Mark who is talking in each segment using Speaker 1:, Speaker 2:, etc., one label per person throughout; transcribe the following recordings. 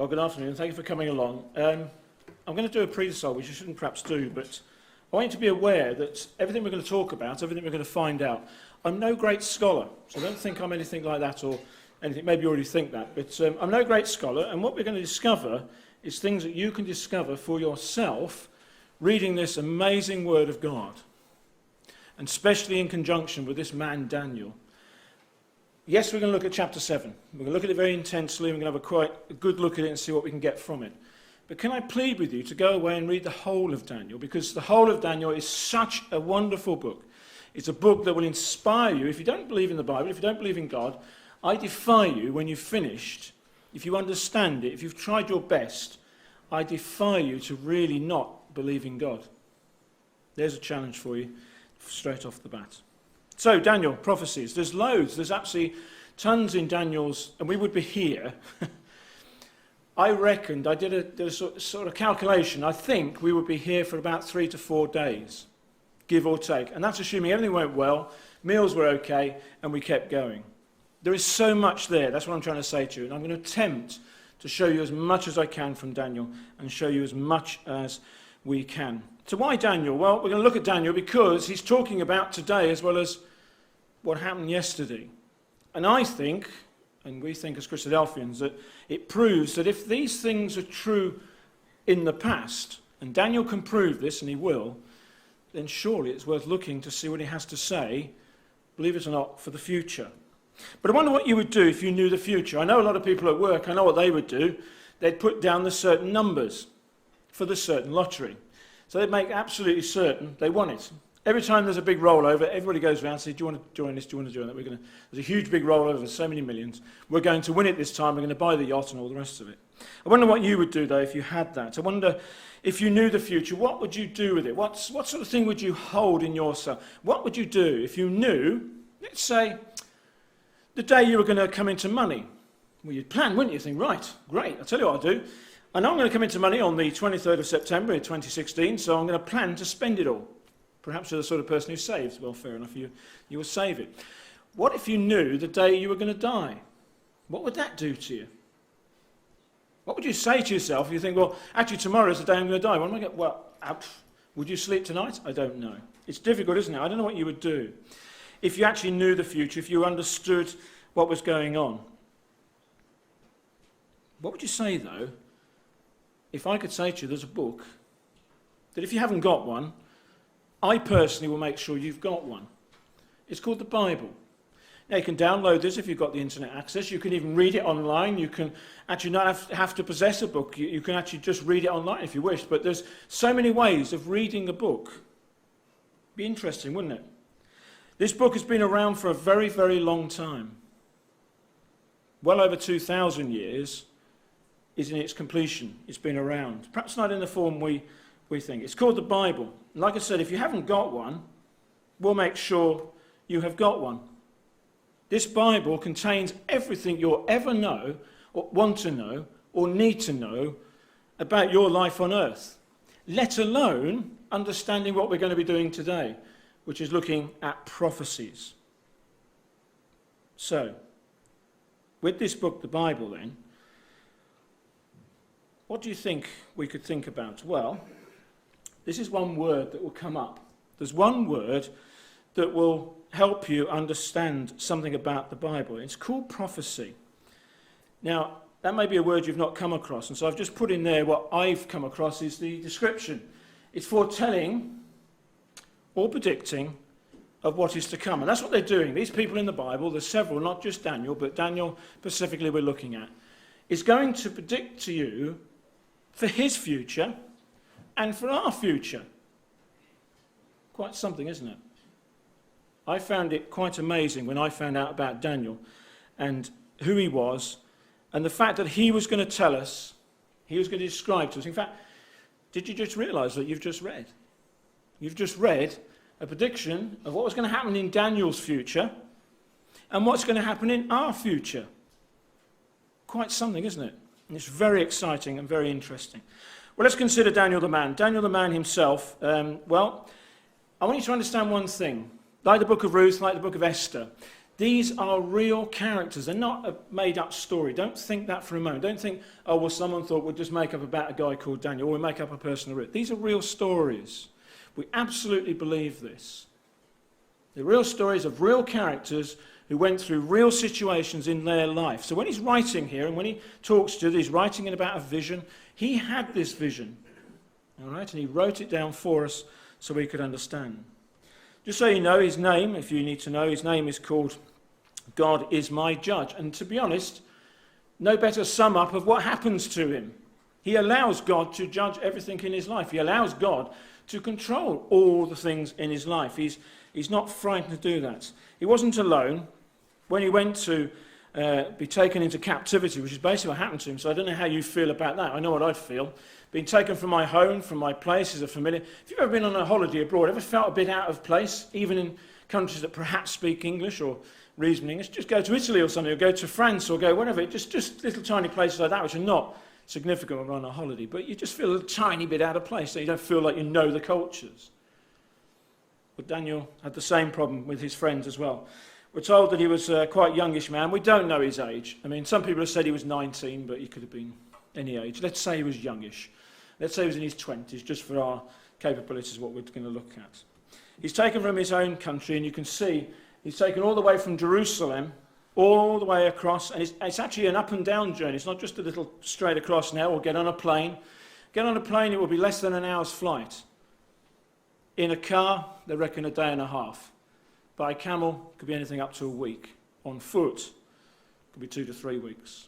Speaker 1: Well, good afternoon. Thank you for coming along. I'm going to do a predisol, which I shouldn't perhaps do, but I want you to be aware that everything we're going to talk about, everything we're going to find out, I'm no great scholar, so don't think I'm anything like that or anything. Maybe you already think that, but I'm no great scholar, and what we're going to discover is things that you can discover for yourself reading this amazing Word of God, and especially in conjunction with this man Daniel. Yes, we're going to look at chapter 7. We're going to look at it very intensely. We're going to have a quite good look at it and see what we can get from it. But can I plead with you to go away and read the whole of Daniel? Because the whole of Daniel is such a wonderful book. It's a book that will inspire you. If you don't believe in the Bible, if you don't believe in God, I defy you when you've finished, if you understand it, if you've tried your best, I defy you to really not believe in God. There's a challenge for you straight off the bat. So, Daniel, prophecies. There's loads. There's absolutely tons in Daniel's, and we would be here. I reckoned, I did a sort of calculation. I think we would be here for about 3 to 4 days, give or take. And that's assuming everything went well, meals were okay, and we kept going. There is so much there. That's what I'm trying to say to you. And I'm going to attempt to show you as much as I can from Daniel and show you as much as we can. So why Daniel? Well, we're going to look at Daniel because he's talking about today as well as what happened yesterday. And I think, and we think as Christadelphians, that it proves that if these things are true in the past, and Daniel can prove this, and he will, then surely it's worth looking to see what he has to say, believe it or not, for the future. But I wonder what you would do if you knew the future. I know a lot of people at work, I know what they would do. They'd put down the certain numbers for the certain lottery. So they'd make absolutely certain they won it. Every time there's a big rollover, everybody goes around and says, do you want to join this, do you want to join that? There's a huge big rollover, there's so many millions. We're going to win it this time, we're going to buy the yacht and all the rest of it. I wonder what you would do, though, if you had that. I wonder if you knew the future, what would you do with it? What sort of thing would you hold in yourself? What would you do if you knew, let's say, the day you were going to come into money? Well, you'd plan, wouldn't you? Think, right, great, I'll tell you what I'll do. I know I'm going to come into money on the 23rd of September 2016, so I'm going to plan to spend it all. Perhaps you're the sort of person who saves. Well, fair enough, you will save it. What if you knew the day you were going to die? What would that do to you? What would you say to yourself if you think, well, actually tomorrow's the day I'm going to die? When am I going to get, well, would you sleep tonight? I don't know. It's difficult, isn't it? I don't know what you would do if you actually knew the future, if you understood what was going on. What would you say, though, if I could say to you there's a book that if you haven't got one, I personally will make sure you've got one. It's called the Bible. Now, you can download this if you've got the internet access. You can even read it online. You can actually not have to possess a book. You can actually just read it online if you wish. But there's so many ways of reading a book. Be interesting, wouldn't it? This book has been around for a very, very long time. Well over 2,000 years is in its completion. It's been around. Perhaps not in the form we think. It's called the Bible. Like I said, if you haven't got one, we'll make sure you have got one. This Bible contains everything you'll ever know, or want to know, or need to know about your life on earth, let alone understanding what we're going to be doing today, which is looking at prophecies. So, with this book, the Bible then, what do you think we could think about? Well, this is one word that will come up. There's one word that will help you understand something about the Bible. It's called prophecy. Now, that may be a word you've not come across, and so I've just put in there what I've come across is the description. It's foretelling or predicting of what is to come. And that's what they're doing. These people in the Bible, there's several, not just Daniel, but Daniel specifically we're looking at, is going to predict to you for his future and for our future. Quite something, isn't it? I found it quite amazing when I found out about Daniel and who he was and the fact that he was going to tell us, he was going to describe to us. In fact, did you just realise that you've just read? You've just read a prediction of what was going to happen in Daniel's future and what's going to happen in our future. Quite something, isn't it? And it's very exciting and very interesting. Well, let's consider Daniel the man. Daniel the man himself, well, I want you to understand one thing. Like the book of Ruth, like the book of Esther, These are real characters. They're not a made-up story. Don't think that for a moment. Don't think, oh, well, someone thought we'll just make up about a guy called Daniel, or we'll make up a person. These are real stories. We absolutely believe this. They're real stories of real characters who went through real situations in their life. So when he's writing here, and when he talks to you, he's writing in about a vision. He had this vision, all right, and he wrote it down for us so we could understand. Just so you know, his name, if you need to know, his name is called God is My Judge. And to be honest, no better sum up of what happens to him. He allows God to judge everything in his life. He allows God to control all the things in his life. He's not frightened to do that. He wasn't alone when he went to be taken into captivity, which is basically what happened to him. So I don't know how you feel about that. I know what I'd feel. Being taken from my home, from my place, is a familiar. If you've ever been on a holiday abroad, ever felt a bit out of place, even in countries that perhaps speak English or reasonable English, just go to Italy or something, or go to France or go wherever, just little tiny places like that, which are not significant when we're on a holiday, but you just feel a tiny bit out of place, so you don't feel like you know the cultures. But Daniel had the same problem with his friends as well. We're told that he was a quite youngish man. We don't know his age. I mean, some people have said he was 19, but he could have been any age. Let's say he was youngish. Let's say he was in his 20s, just for our capabilities, what we're going to look at. He's taken from his own country, and you can see he's taken all the way from Jerusalem, all the way across, and it's actually an up and down journey. It's not just a little straight across now, or get on a plane. Get on a plane, it will be less than an hour's flight. In a car, they reckon a day and a half. By camel, it could be anything up to a week. On foot, it could be 2 to 3 weeks.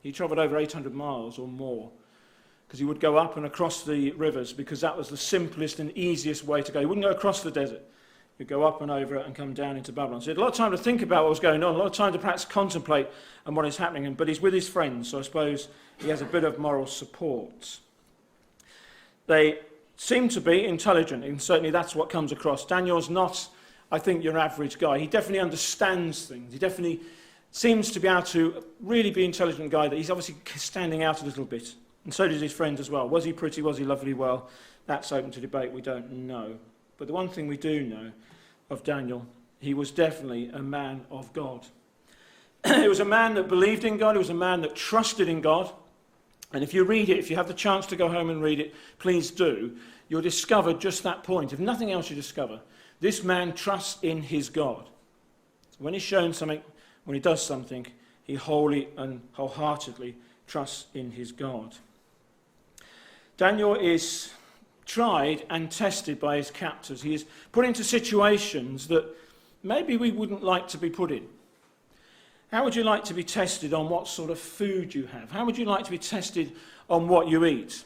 Speaker 1: He travelled over 800 miles or more, because he would go up and across the rivers, because that was the simplest and easiest way to go. He wouldn't go across the desert. He'd go up and over it and come down into Babylon. So he had a lot of time to think about what was going on, a lot of time to perhaps contemplate on what is happening, but he's with his friends, so I suppose he has a bit of moral support. They seem to be intelligent, and certainly that's what comes across. Daniel's not, I think, your average guy. He definitely understands things. He definitely seems to be able to really be an intelligent guy, that he's obviously standing out a little bit. And so does his friend as well. Was he pretty? Was he lovely? Well, that's open to debate. We don't know. But the one thing we do know of Daniel, he was definitely a man of God. He was a man that believed in God. He was a man that trusted in God. And if you read it, if you have the chance to go home and read it, please do. You'll discover just that point. If nothing else, you discover this man trusts in his God. So when he's shown something, when he does something, he wholly and wholeheartedly trusts in his God. Daniel is tried and tested by his captors. He is put into situations that maybe we wouldn't like to be put in. How would you like to be tested on what sort of food you have? How would you like to be tested on what you eat?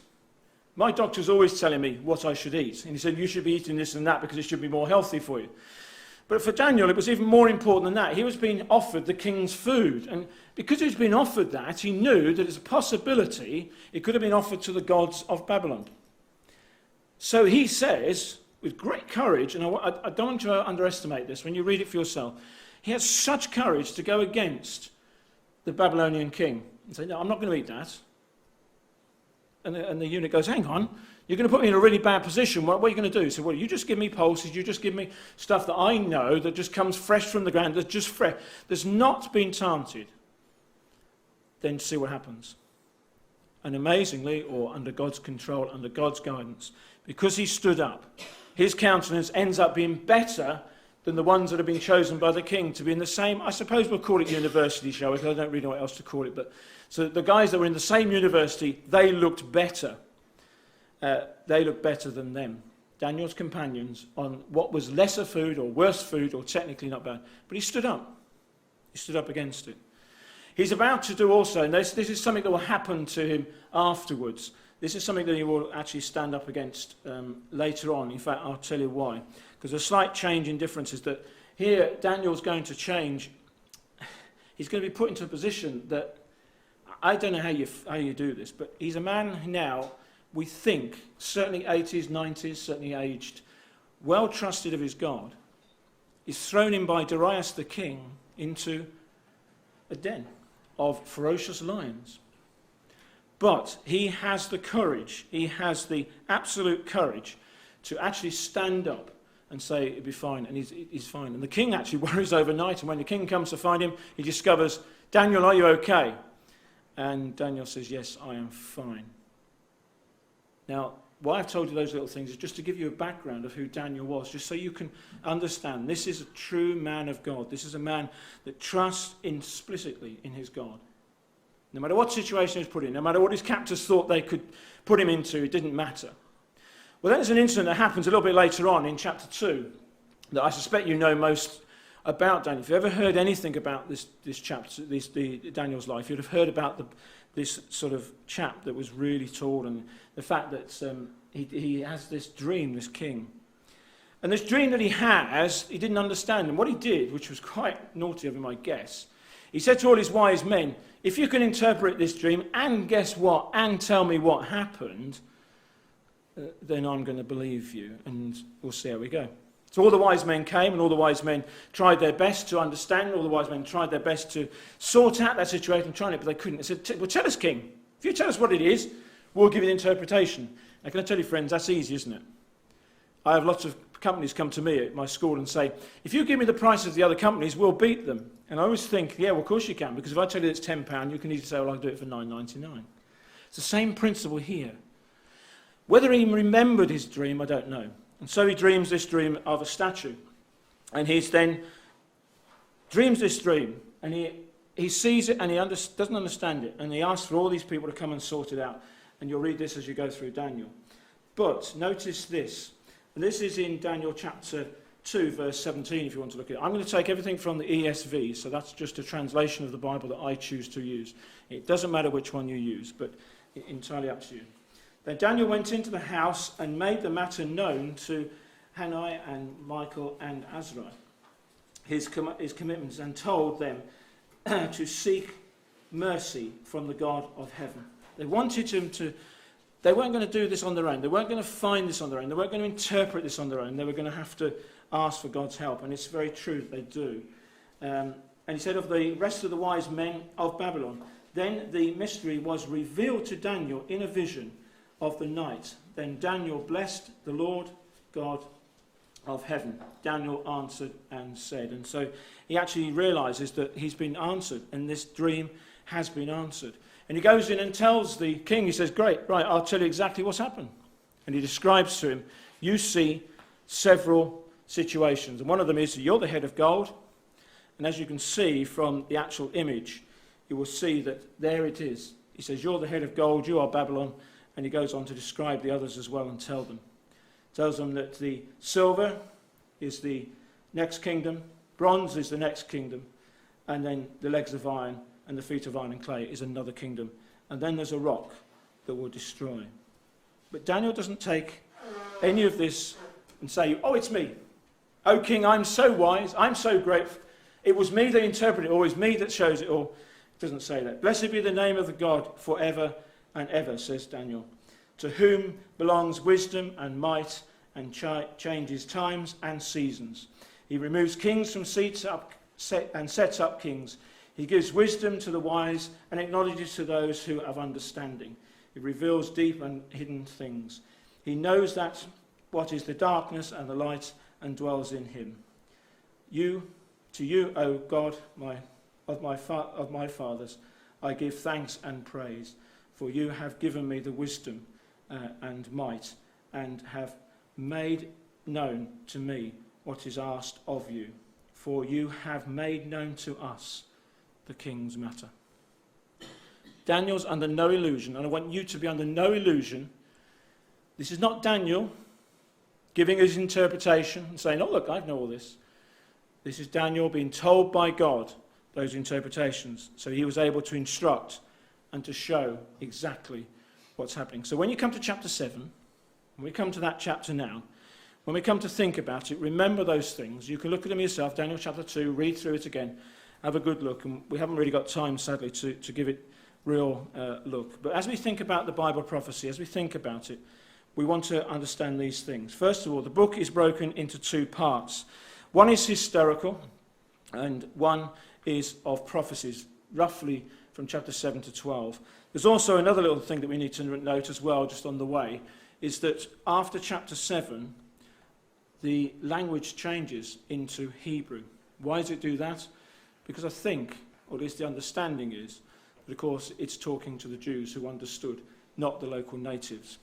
Speaker 1: My doctor's always telling me what I should eat. And he said, you should be eating this and that because it should be more healthy for you. But for Daniel, it was even more important than that. He was being offered the king's food. And because he was being offered that, he knew that as a possibility, it could have been offered to the gods of Babylon. So he says, with great courage, and I don't want you to underestimate this when you read it for yourself, he has such courage to go against the Babylonian king and say, no, I'm not going to eat that. And the eunuch goes, hang on, you're going to put me in a really bad position. What are you going to do? He said, well, you just give me pulses, you just give me stuff that I know that just comes fresh from the ground, that's just fresh, that's not been tainted. Then see what happens. And amazingly, or under God's control, under God's guidance, because he stood up, his countenance ends up being better than the ones that have been chosen by the king to be in the same, I suppose we'll call it university, shall we? Because I don't really know what else to call it. But so the guys that were in the same university, they looked better. They looked better than them. Daniel's companions on what was lesser food or worse food or technically not bad. But he stood up. He stood up against it. He's about to do also, and this is something that will happen to him afterwards. This is something that he will actually stand up against later on. In fact, I'll tell you why. Because a slight change in difference is that here Daniel's going to change. He's going to be put into a position that, I don't know how you do this, but he's a man now, we think, certainly 80s, 90s, certainly aged, well trusted of his God. He's thrown in by Darius the king into a den of ferocious lions. But he has the courage, he has the absolute courage to actually stand up and say it'll be fine, and he's fine. And the king actually worries overnight, and when the king comes to find him, he discovers, Daniel, are you okay? And Daniel says, yes, I am fine. Now, why I've told you those little things is just to give you a background of who Daniel was, just so you can understand this is a true man of God. This is a man that trusts implicitly in his God. No matter what situation he's put in, no matter what his captors thought they could put him into, it didn't matter. Well, then there's an incident that happens a little bit later on in chapter 2 that I suspect you know most about Daniel. If you've ever heard anything about this chapter, Daniel's life, you'd have heard about this sort of chap that was really tall, and the fact that he has this dream, this king. And this dream that he has, he didn't understand. And what he did, which was quite naughty of him, I guess, he said to all his wise men, if you can interpret this dream and guess what, and tell me what happened, then I'm going to believe you, and we'll see how we go. So all the wise men came, and all the wise men tried their best to understand. All the wise men tried their best to sort out that situation, but they couldn't. They said, well, tell us, king. If you tell us what it is, we'll give you the interpretation. Now, can I tell you, friends, that's easy, isn't it? I have lots of companies come to me at my school and say, if you give me the price of the other companies, we'll beat them. And I always think, yeah, well, of course you can, because if I tell you it's £10, you can easily say, well, I'll do it for $9.99. It's the same principle here. Whether he remembered his dream, I don't know. And so he dreams this dream of a statue. And he then dreams this dream, and he sees it, and he doesn't understand it. And he asks for all these people to come and sort it out. And you'll read this as you go through Daniel. But notice this. And this is in Daniel chapter 2, verse 17, if you want to look at it. I'm going to take everything from the ESV, so that's just a translation of the Bible that I choose to use. It doesn't matter which one you use, but entirely up to you. Then Daniel went into the house and made the matter known to Hananiah and Michael and Azariah, his commitments, and told them to seek mercy from the God of heaven. They wanted him to. They weren't going to do this on their own. They weren't going to find this on their own. They weren't going to interpret this on their own. They were going to have to ask for God's help, and it's very true that they do. And he said of the rest of the wise men of Babylon, then the mystery was revealed to Daniel in a vision of the night. Then Daniel blessed the Lord God of heaven. Daniel answered and said. And so he actually realizes that he's been answered, and this dream has been answered. And he goes in and tells the king, he says, great, right, I'll tell you exactly what's happened. And he describes to him, you see several situations. And one of them is, you're the head of gold. And as you can see from the actual image, you will see that there it is. He says, you're the head of gold, you are Babylon. And he goes on to describe the others as well and tell them. Tells them that the silver is the next kingdom, bronze is the next kingdom, and then the legs of iron and the feet of iron and clay is another kingdom. And then there's a rock that will destroy. But Daniel doesn't take any of this and say, oh, it's me. Oh, king, I'm so wise, I'm so great. It was me that interpreted it, or it's me that shows it all. It doesn't say that. Blessed be the name of the God forever and ever, says Daniel, to whom belongs wisdom and might, and changes times and seasons. He removes kings from seats and sets up kings. He gives wisdom to the wise and acknowledges to those who have understanding. He reveals deep and hidden things. He knows that what is the darkness and the light, and dwells in him. To you, O God, of my fathers, I give thanks and praise, for you have given me the wisdom and might, and have made known to me what is asked of you. For you have made known to us the king's matter. Daniel's under no illusion, and I want you to be under no illusion. This is not Daniel giving his interpretation and saying, oh, look, I know all this. This is Daniel being told by God those interpretations, so he was able to instruct and to show exactly what's happening. So when you come to chapter 7, when we come to that chapter now, when we come to think about it, remember those things. You can look at them yourself, Daniel chapter 2, read through it again, have a good look. And we haven't really got time, sadly, to give it real look. But as we think about the Bible prophecy, as we think about it, we want to understand these things. First of all, the book is broken into two parts. One is historical, and one is of prophecies, roughly from chapter 7 to 12. There's also another little thing that we need to note as well, just on the way, is that after chapter 7, the language changes into Hebrew. Why does it do that? Because I think, or at least the understanding is, that of course it's talking to the Jews who understood, not the local natives.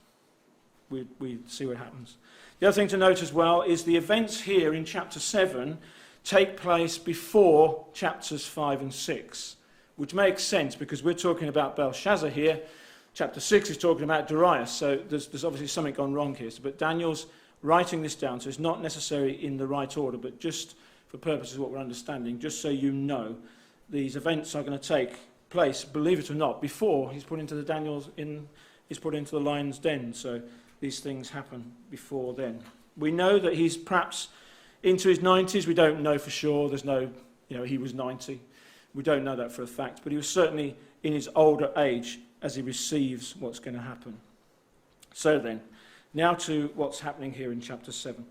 Speaker 1: We see what happens. The other thing to note as well is the events here in chapter 7 take place before chapters 5 and 6, which makes sense because we're talking about Belshazzar here. Chapter 6 is talking about Darius, so there's obviously something gone wrong here. But Daniel's writing this down, so it's not necessarily in the right order, but just for purposes of what we're understanding, just so you know, these events are going to take place, believe it or not, before he's put into the lion's den. So these things happen before then. We know that he's perhaps into his 90s. We don't know for sure. There's no, he was 90. We don't know that for a fact, but he was certainly in his older age as he receives what's going to happen. So then, now to what's happening here in chapter 7.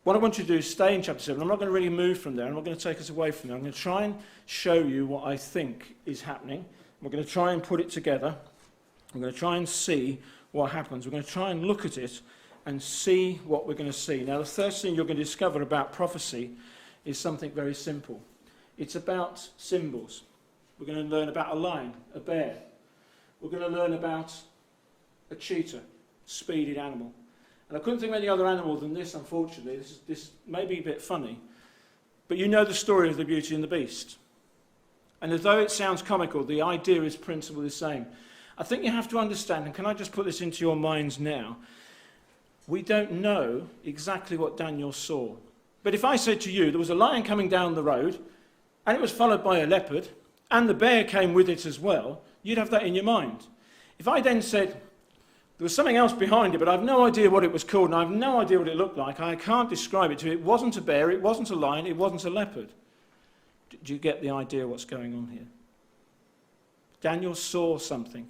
Speaker 1: What I want you to do is stay in chapter 7. I'm not going to really move from there. I'm not going to take us away from there. I'm going to try and show you what I think is happening. We're going to try and put it together. I'm going to try and see what happens. We're going to try and look at it and see what we're going to see. Now, the first thing you're going to discover about prophecy is something very simple. It's about symbols. We're going to learn about a lion, a bear. We're going to learn about a cheetah, speeded animal. And I couldn't think of any other animal than this, unfortunately. This may be a bit funny, but you know the story of the Beauty and the Beast. And although it sounds comical, the idea is principally the same. I think you have to understand, and can I just put this into your minds now? We don't know exactly what Daniel saw. But if I said to you, there was a lion coming down the road, and it was followed by a leopard, and the bear came with it as well, you'd have that in your mind. If I then said, there was something else behind it, but I've no idea what it was called, and I have no idea what it looked like, I can't describe it to you. It wasn't a bear, it wasn't a lion, it wasn't a leopard. Do you get the idea what's going on here? Daniel saw something.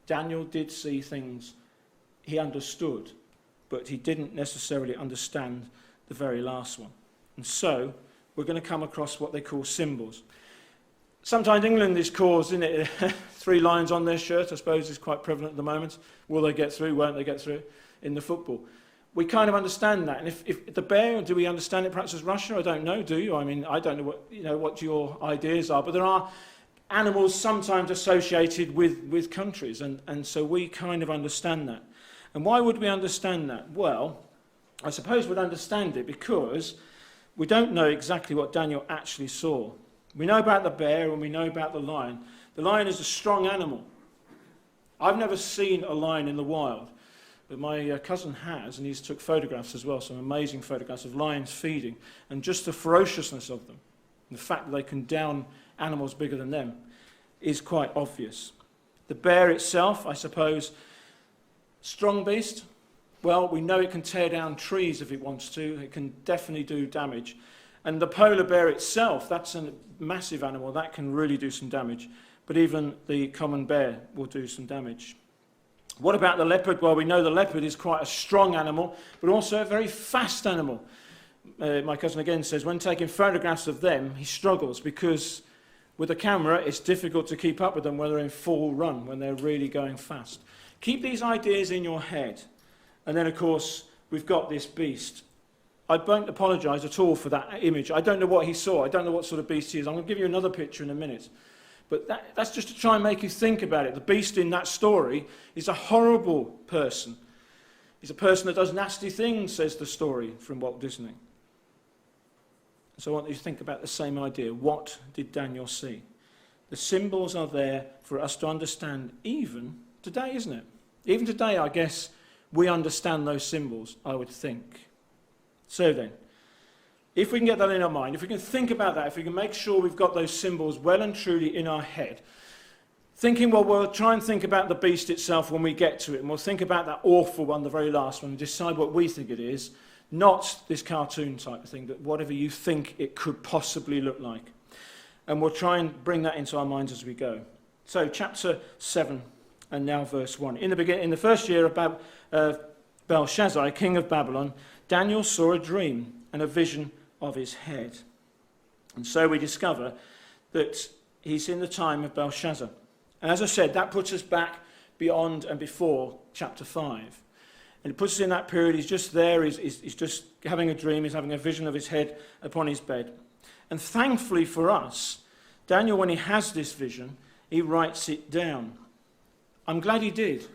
Speaker 1: Daniel did see things he understood, but he didn't necessarily understand the very last one. And so, we're going to come across what they call symbols. Sometimes England is caused, isn't it? 3 lions on their shirt, I suppose, is quite prevalent at the moment. Will they get through? Won't they get through in the football? We kind of understand that. And if the bear, do we understand it perhaps as Russia? I don't know, do you? I mean, I don't know what your ideas are, but there are animals sometimes associated with countries, and so we kind of understand that. And why would we understand that? Well, I suppose we'd understand it because we don't know exactly what Daniel actually saw. We know about the bear and we know about the lion. The lion is a strong animal. I've never seen a lion in the wild, but my cousin has, and he's took photographs as well, some amazing photographs of lions feeding, and just the ferociousness of them, and the fact that they can down animals bigger than them, is quite obvious. The bear itself, I suppose, strong beast. Well, we know it can tear down trees if it wants to. It can definitely do damage. And the polar bear itself, that's a massive animal. That can really do some damage. But even the common bear will do some damage. What about the leopard? Well, we know the leopard is quite a strong animal, but also a very fast animal. My cousin again says when taking photographs of them, he struggles because with a camera, it's difficult to keep up with them when they're in full run, when they're really going fast. Keep these ideas in your head. And then, of course, we've got this beast. I don't apologise at all for that image. I don't know what he saw. I don't know what sort of beast he is. I'm going to give you another picture in a minute. But that's just to try and make you think about it. The beast in that story is a horrible person. He's a person that does nasty things, says the story from Walt Disney. So I want you to think about the same idea. What did Daniel see? The symbols are there for us to understand even today, isn't it? Even today, I guess, we understand those symbols, I would think. So then, if we can get that in our mind, if we can think about that, if we can make sure we've got those symbols well and truly in our head, thinking, well, we'll try and think about the beast itself when we get to it, and we'll think about that awful one, the very last one, and decide what we think it is, not this cartoon type of thing, but whatever you think it could possibly look like. And we'll try and bring that into our minds as we go. So, chapter 7, and now verse 1. In the first year of Belshazzar, king of Babylon, Daniel saw a dream and a vision of his head. And so we discover that he's in the time of Belshazzar. And as I said, that puts us back beyond and before chapter 5. And it puts us in that period. He's just there. He's just having a dream. He's having a vision of his head upon his bed. And thankfully for us, Daniel, when he has this vision, he writes it down. I'm glad he did.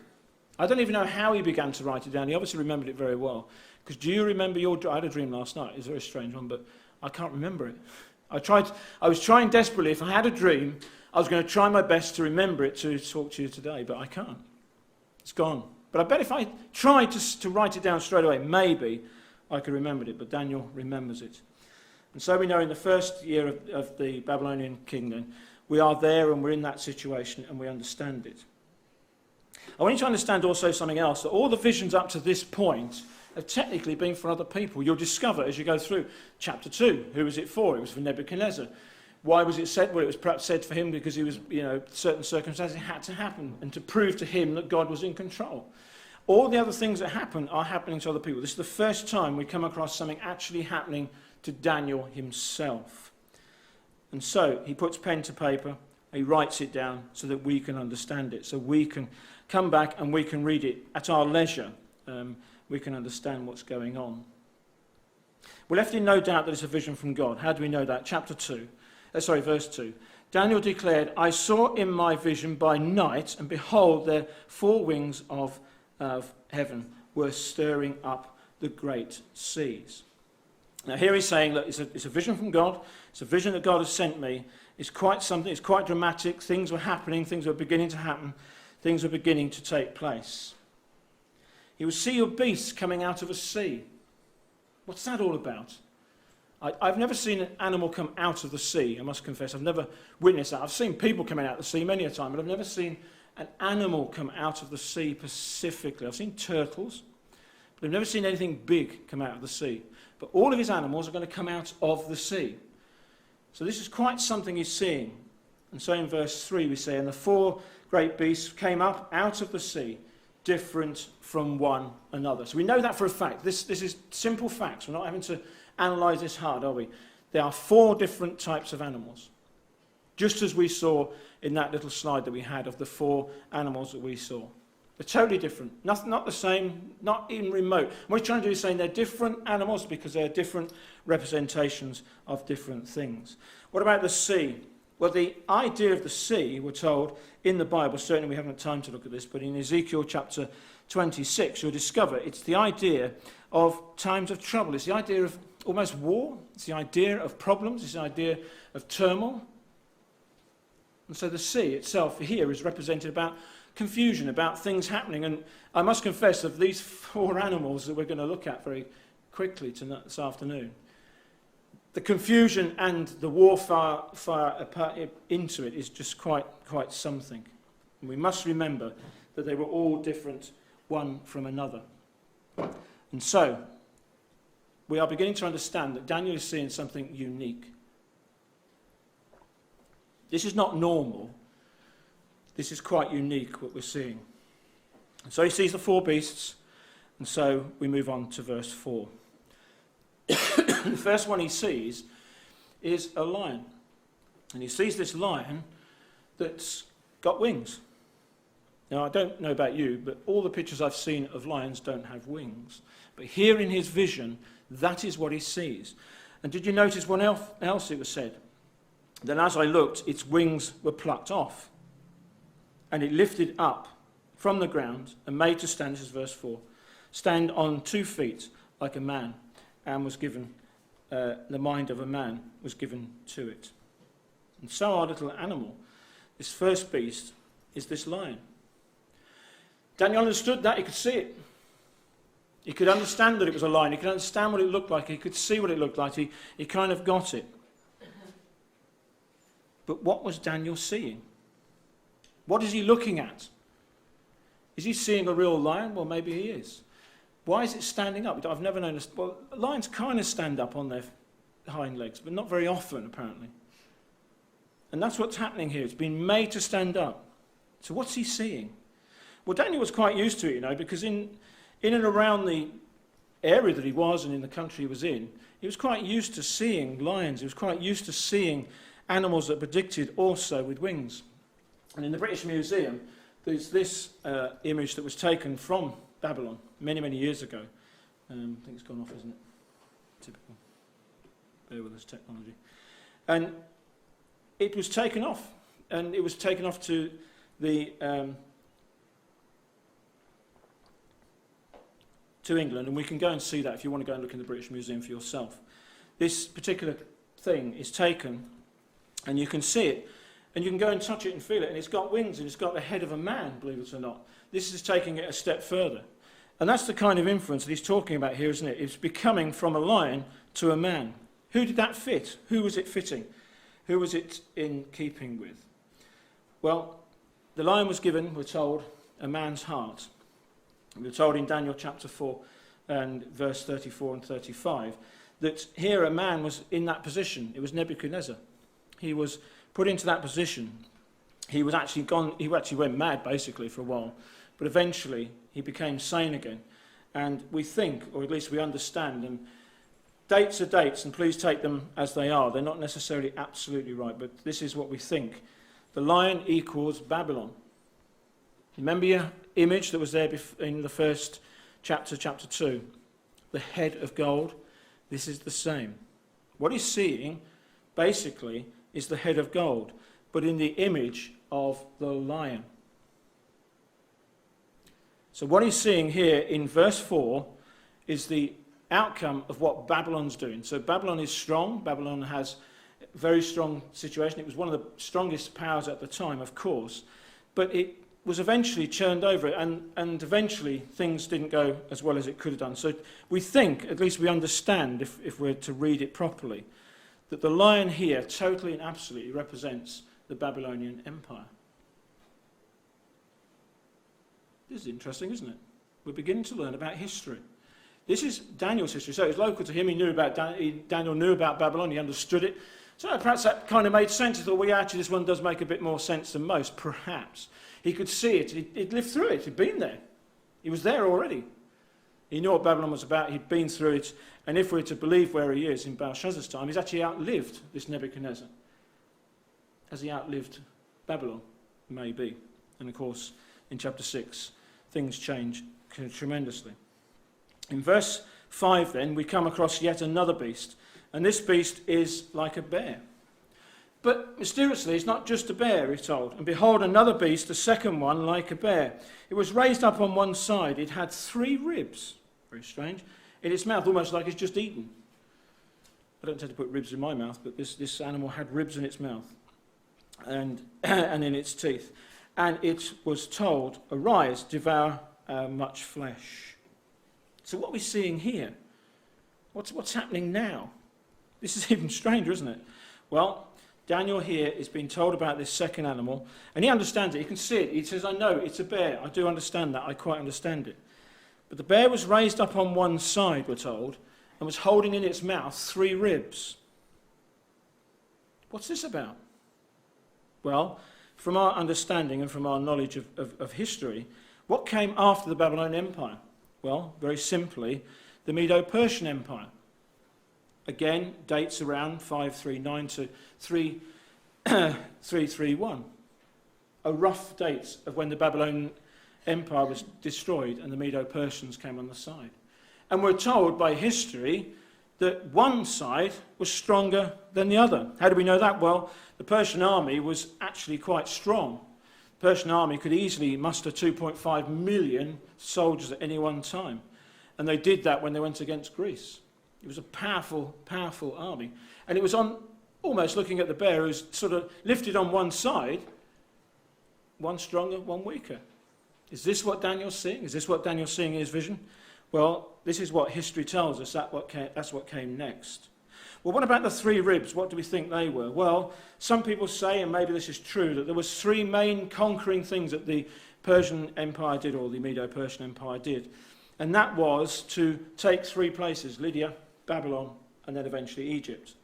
Speaker 1: I don't even know how he began to write it down. He obviously remembered it very well. Because do you remember I had a dream last night. It was a very strange one, but I can't remember it. I was trying desperately. If I had a dream, I was going to try my best to remember it to talk to you today, but I can't. It's gone. But I bet if I tried to write it down straight away, maybe I could remember it. But Daniel remembers it. And so we know in the first year of the Babylonian kingdom, we are there and we're in that situation and we understand it. I want you to understand also something else, that all the visions up to this point have technically been for other people. You'll discover as you go through chapter 2, who was it for? It was for Nebuchadnezzar. Why was it said? Well, it was perhaps said for him because he was, certain circumstances had to happen and to prove to him that God was in control. All the other things that happen are happening to other people. This is the first time we come across something actually happening to Daniel himself. And so he puts pen to paper, he writes it down so that we can understand it, so we can come back and we can read it at our leisure. We can understand what's going on. We're left in no doubt that it's a vision from God. How do we know that? Verse 2. Daniel declared, I saw in my vision by night, and behold, the four wings of heaven were stirring up the great seas. Now here he's saying, look, it's a vision from God. It's a vision that God has sent me. It's quite something. It's quite dramatic. Things were happening. Things were beginning to happen. Things were beginning to take place. He will see your beasts coming out of a sea. What's that all about? I've never seen an animal come out of the sea, I must confess. I've never witnessed that. I've seen people coming out of the sea many a time, but I've never seen an animal come out of the sea specifically. I've seen turtles, but I've never seen anything big come out of the sea. But all of his animals are going to come out of the sea. So this is quite something he's seeing. And so in verse 3 we say, and the four great beasts came up out of the sea, different from one another. So we know that for a fact. This is simple facts. We're not having to analyse this hard, are we? There are four different types of animals. Just as we saw in that little slide that we had of the four animals that we saw. They're totally different. Not the same, not even remote. What we're trying to do is saying they're different animals because they're different representations of different things. What about the sea? Well, the idea of the sea, we're told, in the Bible, certainly we haven't time to look at this, but in Ezekiel chapter 26, you'll discover it's the idea of times of trouble. It's the idea of almost war. It's the idea of problems. It's the idea of turmoil. And so the sea itself here is represented about confusion, about things happening. And I must confess, of these four animals that we're going to look at very quickly this afternoon, the confusion and the warfare into it is just quite something. And we must remember that they were all different, one from another. And so, we are beginning to understand that Daniel is seeing something unique. This is not normal. This is quite unique, what we're seeing. And so he sees the four beasts, and so we move on to verse 4. The first one he sees is a lion. And he sees this lion that's got wings. Now, I don't know about you, but all the pictures I've seen of lions don't have wings. But here in his vision, that is what he sees. And did you notice what else it was said? Then as I looked, its wings were plucked off. And it lifted up from the ground and made to stand, this is verse 4, stand on 2 feet like a man, and was given, the mind of a man was given to it. And so our little animal, this first beast, is this lion. Daniel understood that. He could see it. He could understand that it was a lion. He could understand what it looked like. He could see what it looked like. He kind of got it. But what was Daniel seeing? What is he looking at? Is he seeing a real lion? Well, maybe he is. Why is it standing up? I've never known. Well, lions kind of stand up on their hind legs, but not very often, apparently. And that's what's happening here. It's been made to stand up. So what's he seeing? Well, Daniel was quite used to it, because in and around the area that he was and in the country he was in, he was quite used to seeing lions. He was quite used to seeing animals that predicted also with wings. And in the British Museum, there's this image that was taken from Babylon, many, many years ago. I think it's gone off, isn't it? Typical. Bear with us, technology. And it was taken off. And it was taken off to the to England, and we can go and see that if you want to go and look in the British Museum for yourself. This particular thing is taken, and you can see it, and you can go and touch it and feel it, and it's got wings, and it's got the head of a man, believe it or not. This is taking it a step further. And that's the kind of influence that he's talking about here, isn't it? It's becoming from a lion to a man. Who did that fit? Who was it fitting? Who was it in keeping with? Well, the lion was given, we're told, a man's heart. We're told in Daniel chapter 4 and verse 34 and 35 that here a man was in that position. It was Nebuchadnezzar. He was put into that position. He actually went mad basically for a while, but eventually he became sane again. And we think, or at least we understand, and dates are dates, and please take them as they are. They're not necessarily absolutely right, but this is what we think. The lion equals Babylon. Remember your image that was there in the first chapter, chapter 2? The head of gold. This is the same. What he's seeing, basically, is the head of gold, but in the image of the lion. So what he's seeing here in verse 4 is the outcome of what Babylon's doing. So Babylon is strong. Babylon has a very strong situation. It was one of the strongest powers at the time, of course, but it was eventually churned over, and eventually things didn't go as well as it could have done. So we think, at least we understand, if we're to read it properly, that the lion here totally and absolutely represents the Babylonian Empire. This is interesting, isn't it? We're beginning to learn about history. This is Daniel's history, so it's local to him. He knew about Daniel knew about Babylon. He understood it. So perhaps that kind of made sense. He thought, well, actually, this one does make a bit more sense than most, perhaps. He could see it. He'd lived through it. He'd been there. He was there already. He knew what Babylon was about. He'd been through it. And if we're to believe where he is in Belshazzar's time, he's actually outlived this Nebuchadnezzar. Has he outlived Babylon? Maybe. And of course, in chapter 6, things change tremendously. In verse 5 then, we come across yet another beast. And this beast is like a bear. But mysteriously, it's not just a bear, we're told. And behold, another beast, a second one, like a bear. It was raised up on one side. It had 3 ribs, very strange, in its mouth, almost like it's just eaten. I don't tend to put ribs in my mouth, but this animal had ribs in its mouth and in its teeth. And it was told, arise, devour much flesh. So what we're seeing here, what's happening now? This is even stranger, isn't it? Well, Daniel here is being told about this second animal, and he understands it. He can see it. He says, I know, it's a bear. I do understand that. I quite understand it. But the bear was raised up on one side, we're told, and was holding in its mouth 3 ribs. What's this about? Well, from our understanding and from our knowledge of history, what came after the Babylonian Empire? Well, very simply, the Medo-Persian Empire. Again, dates around 539 to 331. A rough date of when the Babylonian Empire was destroyed and the Medo-Persians came on the side. And we're told by history that one side was stronger than the other. How do we know that? Well, the Persian army was actually quite strong. The Persian army could easily muster 2.5 million soldiers at any one time. And they did that when they went against Greece. It was a powerful, powerful army. And it was on, almost looking at the bear, who's sort of lifted on one side, one stronger, one weaker. Is this what Daniel's seeing? Is this what Daniel's seeing in his vision? Well, this is what history tells us. That's what came next. Well, what about the 3 ribs? What do we think they were? Well, some people say, and maybe this is true, that there was 3 main conquering things that the Persian Empire did, or the Medo-Persian Empire did. And that was to take 3 places, Lydia, Babylon, and then eventually Egypt.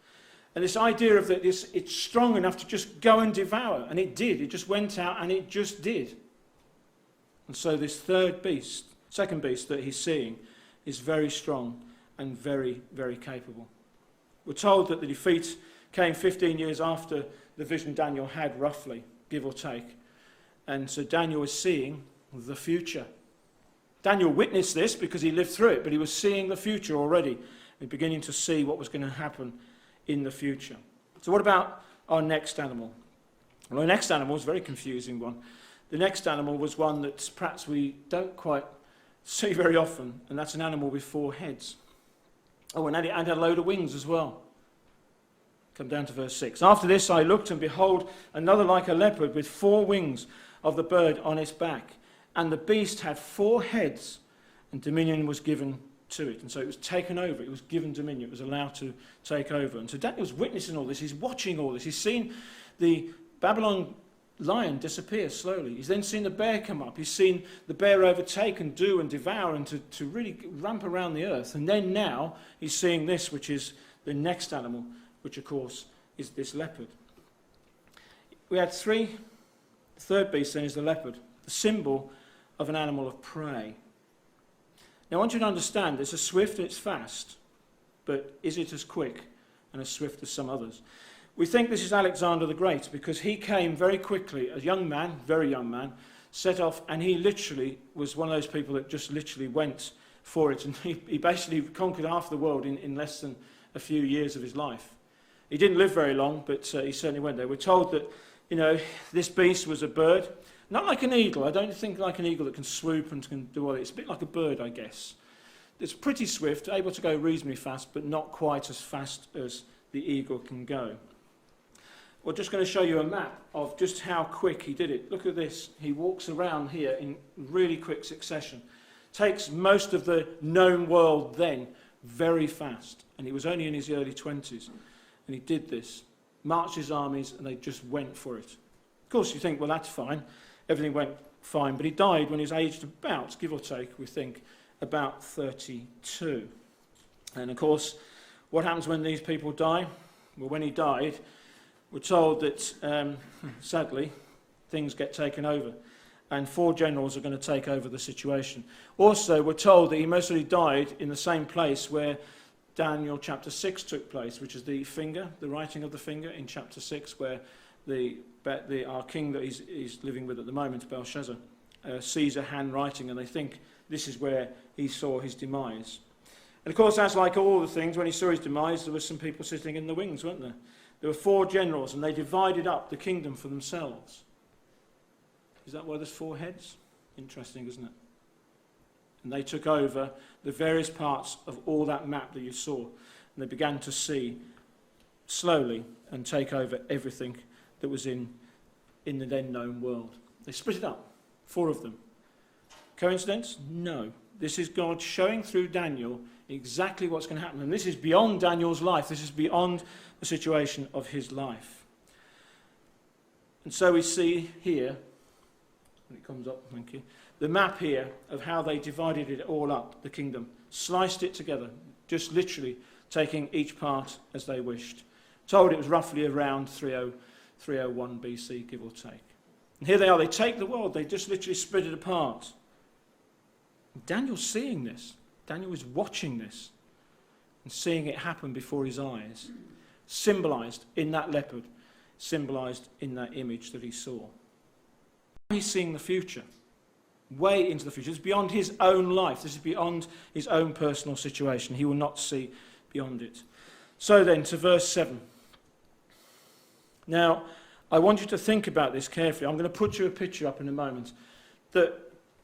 Speaker 1: And this idea of that it's strong enough to just go and devour. And it did. It just went out and it just did. And so this second beast that he's seeing is very strong and very, very capable. We're told that the defeat came 15 years after the vision Daniel had, roughly, give or take. And so Daniel is seeing the future. Daniel witnessed this because he lived through it, but he was seeing the future already and beginning to see what was going to happen in the future. So what about our next animal? Well, our next animal is a very confusing one. The next animal was one that perhaps we don't quite see very often, and that's an animal with 4 heads. Oh, and it had a load of wings as well. Come down to verse 6. After this I looked, and behold, another like a leopard with 4 wings of the bird on its back. And the beast had 4 heads, and dominion was given to it. And so it was taken over. It was given dominion. It was allowed to take over. And so Daniel's witnessing all this. He's watching all this. He's seen the Babylon lion disappear slowly. He's then seen the bear come up. He's seen the bear overtake and do and devour and to really ramp around the earth. And then now he's seeing this, which is the next animal, which of course is this leopard. We had 3. The third beast then is the leopard, the symbol of an animal of prey. Now I want you to understand it's a swift and it's fast, but is it as quick and as swift as some others? We think this is Alexander the Great because he came very quickly, a young man, very young man, set off, and he literally was one of those people that just literally went for it, and he basically conquered half the world in less than a few years of his life. He didn't live very long, but he certainly went there. We're told that, this beast was a bird, not like an eagle. I don't think like an eagle that can swoop and can do all that. It's a bit like a bird, I guess. It's pretty swift, able to go reasonably fast, but not quite as fast as the eagle can go. We're just going to show you a map of just how quick he did it. Look at this. He walks around here in really quick succession. Takes most of the known world then very fast. And he was only in his early 20s. And he did this. Marched his armies and they just went for it. Of course you think, well, that's fine. Everything went fine. But he died when he was aged about, give or take, we think, about 32. And of course, what happens when these people die? Well, when he died, we're told that, sadly, things get taken over. And 4 generals are going to take over the situation. Also, we're told that he mostly died in the same place where Daniel chapter 6 took place, which is the finger, the writing of the finger in chapter 6, where our king that he's living with at the moment, Belshazzar, sees a handwriting, and they think this is where he saw his demise. And of course, as like all the things, when he saw his demise, there were some people sitting in the wings, weren't there? There were 4 generals, and they divided up the kingdom for themselves. Is that why there's 4 heads? Interesting, isn't it? And they took over the various parts of all that map that you saw. And they began to see slowly and take over everything that was in the then known world. They split it up, 4 of them. Coincidence? No. This is God showing through Daniel exactly what's going to happen. And this is beyond Daniel's life. This is beyond the situation of his life. And so we see here, when it comes up, thank you, the map here of how they divided it all up, the kingdom, sliced it together, just literally taking each part as they wished. Told it was roughly around 301 BC, give or take. And here they are, they take the world, they just literally split it apart. Daniel's seeing this. Daniel is watching this and seeing it happen before his eyes, symbolized in that leopard, symbolized in that image that he saw. He's seeing the future, way into the future. It's beyond his own life. This is beyond his own personal situation. He will not see beyond it. So then, to verse 7. Now, I want you to think about this carefully. I'm going to put you a picture up in a moment that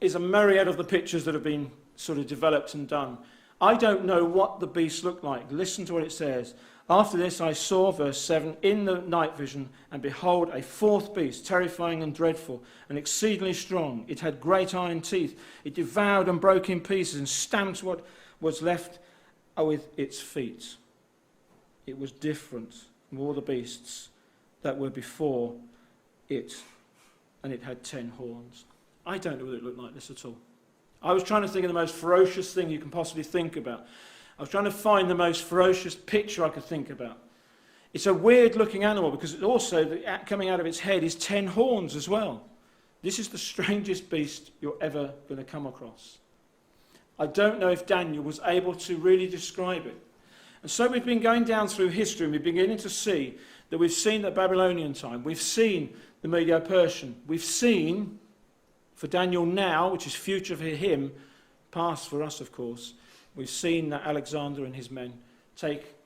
Speaker 1: is a myriad of the pictures that have been sort of developed and done. I don't know what the beast looked like. Listen to what it says. After this I saw, verse 7, in the night vision, and behold, a 4th beast, terrifying and dreadful, and exceedingly strong. It had great iron teeth. It devoured and broke in pieces, and stamped what was left with its feet. It was different from all the beasts that were before it, and it had 10 horns. I don't know whether it looked like this at all. I was trying to think of the most ferocious thing you can possibly think about. I was trying to find the most ferocious picture I could think about. It's a weird-looking animal because it also, coming out of its head, is 10 horns as well. This is the strangest beast you're ever going to come across. I don't know if Daniel was able to really describe it. And so we've been going down through history, and we're beginning to see that we've seen the Babylonian time. We've seen the Medo-Persian. We've seen, for Daniel now, which is future for him, past for us, of course, we've seen that Alexander and his men take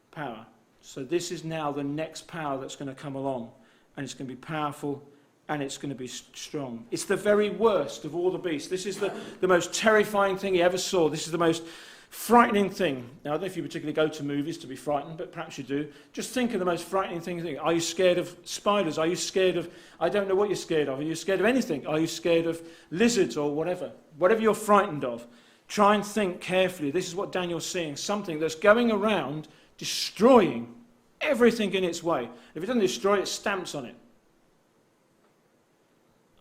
Speaker 1: power. So this is now the next power that's going to come along, and it's going to be powerful and it's going to be strong. It's the very worst of all the beasts. This is the most terrifying thing he ever saw. This is the most frightening thing. Now, I don't know if you particularly go to movies to be frightened, but perhaps you do. Just think of the most frightening thing. Are you scared of spiders? Are you scared of, I don't know what you're scared of. Are you scared of anything? Are you scared of lizards or whatever? Whatever you're frightened of, try and think carefully. This is what Daniel's seeing, something that's going around destroying everything in its way. If it doesn't destroy it, stamps on it.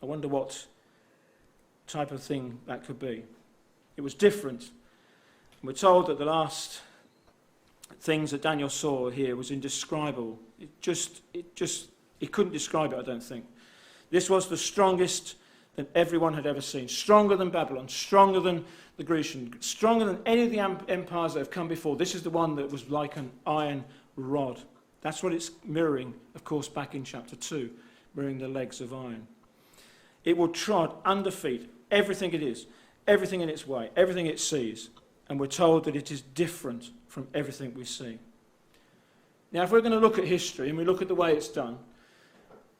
Speaker 1: I wonder what type of thing that could be. It was different. We're told that the last things that Daniel saw here was indescribable. He couldn't describe it, I don't think. This was the strongest that everyone had ever seen. Stronger than Babylon, stronger than the Grecian, stronger than any of the empires that have come before. This is the one that was like an iron rod. That's what it's mirroring, of course, back in chapter 2, mirroring the legs of iron. It will trod under feet everything it is, everything in its way, everything it sees. And we're told that it is different from everything we see. Now, if we're going to look at history and we look at the way it's done,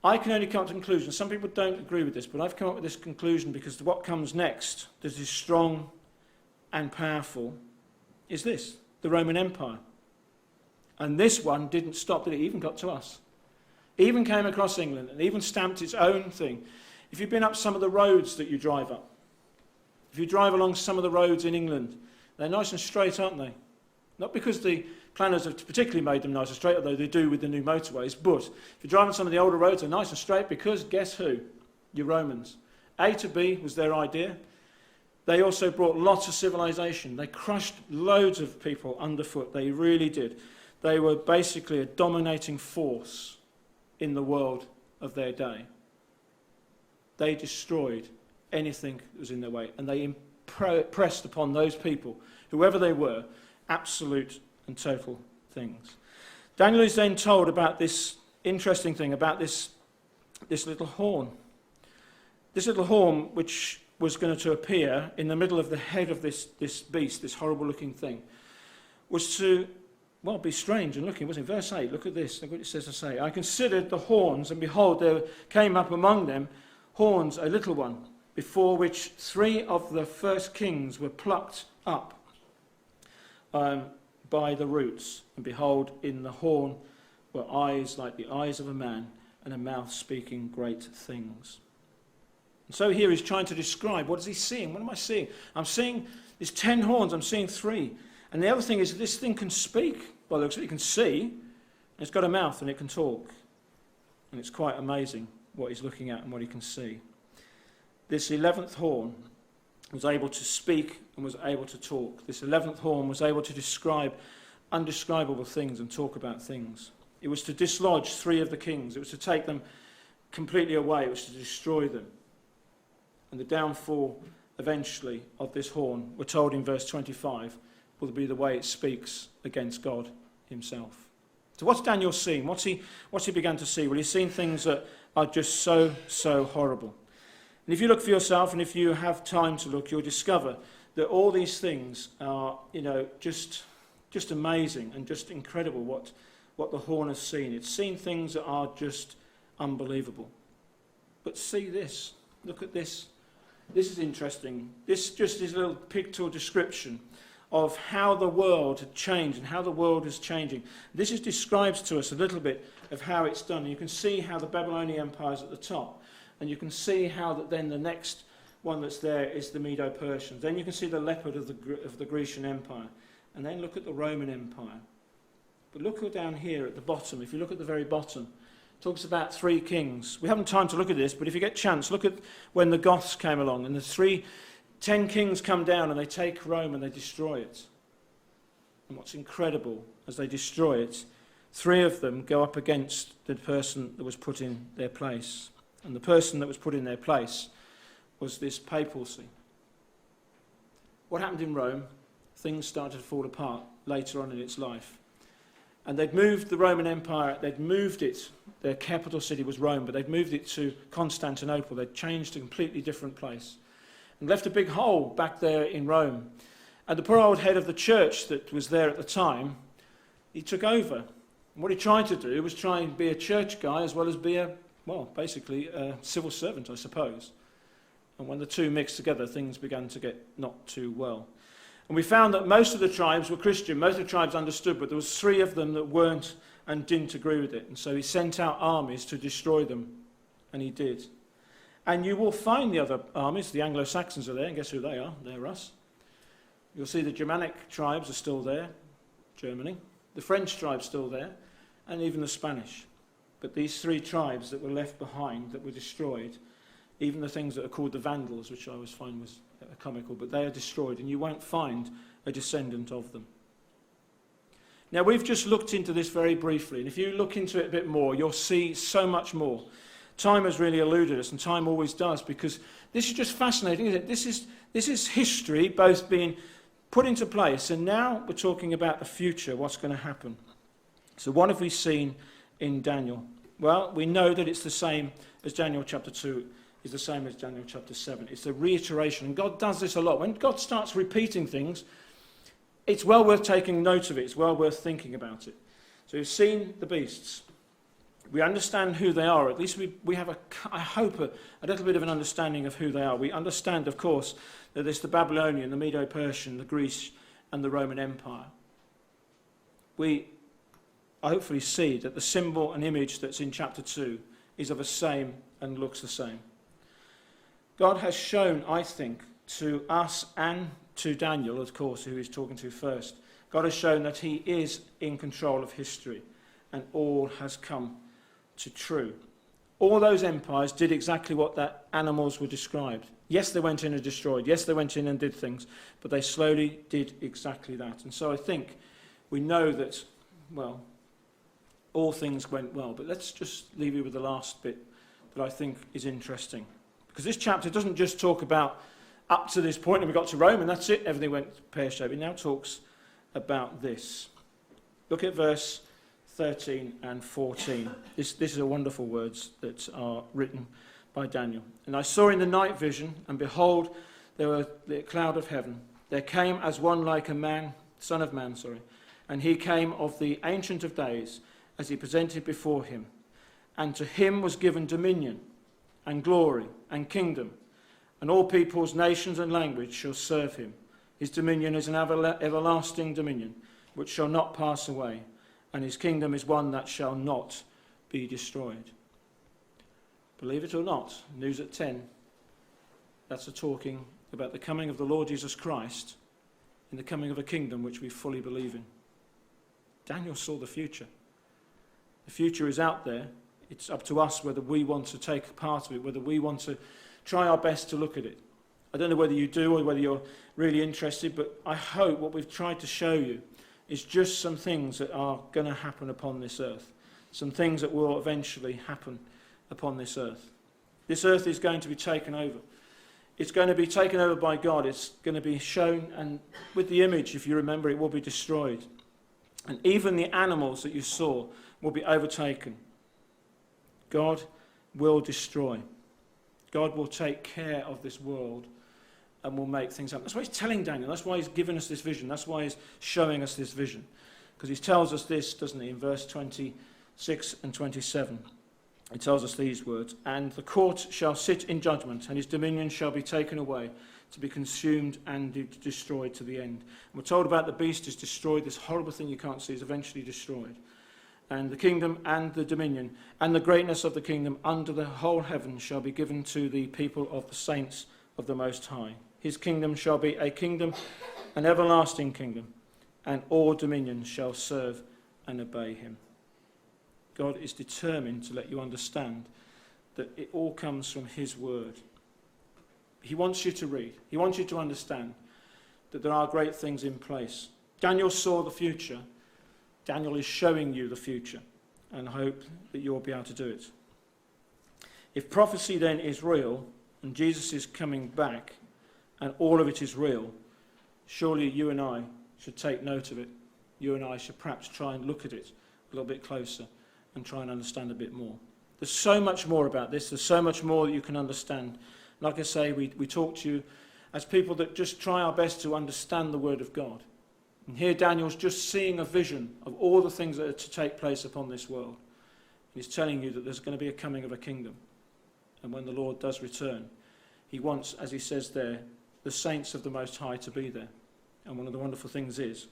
Speaker 1: I can only come to a conclusion. Some people don't agree with this, but I've come up with this conclusion because what comes next that is strong and powerful is this, the Roman Empire. And this one didn't stop, did it? It even got to us. It even came across England and even stamped its own thing. If you've been up some of the roads that you drive up, if you drive along some of the roads in England, they're nice and straight, aren't they? Not because the planners have particularly made them nice and straight, although they do with the new motorways, but if you're driving some of the older roads, they're nice and straight because, guess who? Your Romans. A to B was their idea. They also brought lots of civilization. They crushed loads of people underfoot. They really did. They were basically a dominating force in the world of their day. They destroyed anything that was in their way, and they impressed upon those people, whoever they were, absolute and total things. Daniel is then told about this interesting thing, about this little horn. This little horn, which was going to appear in the middle of the head of this beast, this horrible-looking thing, was to, well, be strange and looking, wasn't it? Verse 8, look at this, look what it says to say. I considered the horns, and behold, there came up among them horns, a little one, before which 3 of the first kings were plucked up by the roots. And behold, in the horn were eyes like the eyes of a man, and a mouth speaking great things. And so here he's trying to describe, what is he seeing? What am I seeing? I'm seeing these 10 horns, I'm seeing 3. And the other thing is this thing can speak. Well, it looks like it can see, and it's got a mouth and it can talk. And it's quite amazing what he's looking at and what he can see. This 11th horn was able to speak and was able to talk. This 11th horn was able to describe undescribable things and talk about things. It was to dislodge 3 of the kings. It was to take them completely away. It was to destroy them. And the downfall, eventually, of this horn, we're told in verse 25, will be the way it speaks against God himself. So what's Daniel seeing? What's he begun to see? Well, he's seen things that are just so horrible. And if you look for yourself, and if you have time to look, you'll discover that all these things are, just amazing and just incredible what the horn has seen. It's seen things that are just unbelievable. But see this. Look at this. This is interesting. This just is a little pictorial description of how the world had changed and how the world is changing. This describes to us a little bit of how it's done. You can see how the Babylonian Empire is at the top. And you can see how that then the next one that's there is the Medo-Persians. Then you can see the leopard of the Grecian Empire. And then look at the Roman Empire. But look down here at the bottom. If you look at the very bottom, it talks about 3 kings. We haven't time to look at this, but if you get a chance, look at when the Goths came along. And the 10 kings come down and they take Rome and they destroy it. And what's incredible, as they destroy it, 3 of them go up against the person that was put in their place. And the person that was put in their place was this papacy. What happened in Rome? Things started to fall apart later on in its life. And they'd moved the Roman Empire, they'd moved it, their capital city was Rome, but they'd moved it to Constantinople. They'd changed to a completely different place. and left a big hole back there in Rome. And the poor old head of the church that was there at the time, he took over. And what he tried to do was try and be a church guy as well as be basically a civil servant, I suppose. And when the two mixed together, things began to get not too well. And we found that most of the tribes were Christian. Most of the tribes understood, but there was 3 of them that weren't and didn't agree with it. And so he sent out armies to destroy them. And he did. And you will find the other armies. The Anglo-Saxons are there. And guess who they are? They're us. You'll see the Germanic tribes are still there. Germany. The French tribe's still there. And even the Spanish. But these 3 tribes that were left behind, that were destroyed, even the things that are called the Vandals, which I always find was comical, but they are destroyed, and you won't find a descendant of them. Now, we've just looked into this very briefly, and if you look into it a bit more, you'll see so much more. Time has really eluded us, and time always does, because this is just fascinating, isn't it? This is history both being put into place, and now we're talking about the future, what's going to happen. So what have we seen in Daniel? Well, we know that it's the same as Daniel chapter 2 is the same as Daniel chapter 7. It's a reiteration, and God does this a lot. When God starts repeating things, it's well worth taking note of it. It's well worth thinking about it. So we've seen the beasts. We understand who they are. At least we have, I hope, a little bit of an understanding of who they are. We understand, of course, that there's the Babylonian, the Medo-Persian, the Greece, and the Roman Empire. We hopefully see that the symbol and image that's in chapter 2 is of the same and looks the same. God has shown, I think, to us and to Daniel, of course, who he's talking to first, God has shown that he is in control of history and all has come to true. All those empires did exactly what that animals were described. Yes, they went in and destroyed. Yes, they went in and did things, but they slowly did exactly that. And so I think we know that, well, all things went well. But let's just leave you with the last bit that I think is interesting. Because this chapter doesn't just talk about up to this point, and we got to Rome, and that's it, everything went pear-shaped. It now talks about this. Look at verse 13 and 14. This is a wonderful words that are written by Daniel. And I saw in the night vision, and behold, there was the cloud of heaven. There came as one like a man, son of man, and he came of the Ancient of Days, as he presented before him. And to him was given dominion, and glory, and kingdom, and all peoples, nations, and language shall serve him. His dominion is an everlasting dominion, which shall not pass away, and his kingdom is one that shall not be destroyed. Believe it or not, news at 10, that's a talking about the coming of the Lord Jesus Christ in the coming of a kingdom which we fully believe in. Daniel saw the future. The future is out there. It's up to us whether we want to take part of it, whether we want to try our best to look at it. I don't know whether you do or whether you're really interested, but I hope what we've tried to show you is just some things that are going to happen upon this earth. Some things that will eventually happen upon this earth. This earth is going to be taken over. It's going to be taken over by God. It's going to be shown, and with the image, if you remember, it will be destroyed. And even the animals that you saw will be overtaken. God will destroy. God will take care of this world and will make things happen. That's why he's telling Daniel. That's why he's given us this vision. That's why he's showing us this vision. Because he tells us this, doesn't he, in verse 26 and 27. He tells us these words, and the court shall sit in judgment, and his dominion shall be taken away, to be consumed and destroyed to the end. And we're told about the beast is destroyed. This horrible thing you can't see is eventually destroyed. And the kingdom and the dominion and the greatness of the kingdom under the whole heaven shall be given to the people of the saints of the Most High. His kingdom shall be a kingdom, an everlasting kingdom, and all dominions shall serve and obey him. God is determined to let you understand that it all comes from his word. He wants you to read. He wants you to understand that there are great things in place. Daniel saw the future. Daniel is showing you the future, and I hope that you'll be able to do it. If prophecy then is real, and Jesus is coming back, and all of it is real, surely you and I should take note of it. You and I should perhaps try and look at it a little bit closer and try and understand a bit more. There's so much more about this. There's so much more that you can understand. Like I say, we talked to you as people that just try our best to understand the Word of God. And here Daniel's just seeing a vision of all the things that are to take place upon this world. He's telling you that there's going to be a coming of a kingdom. And when the Lord does return, he wants, as he says there, the saints of the Most High to be there. And one of the wonderful things is,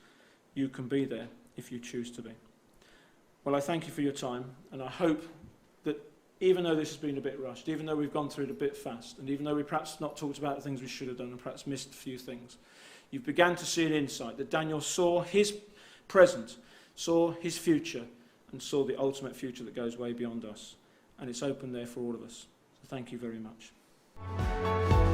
Speaker 1: you can be there if you choose to be. Well, I thank you for your time, and I hope that even though this has been a bit rushed, even though we've gone through it a bit fast, and even though we perhaps not talked about the things we should have done and perhaps missed a few things, you've begun to see an insight that Daniel saw his present, saw his future, and saw the ultimate future that goes way beyond us. And it's open there for all of us. So thank you very much.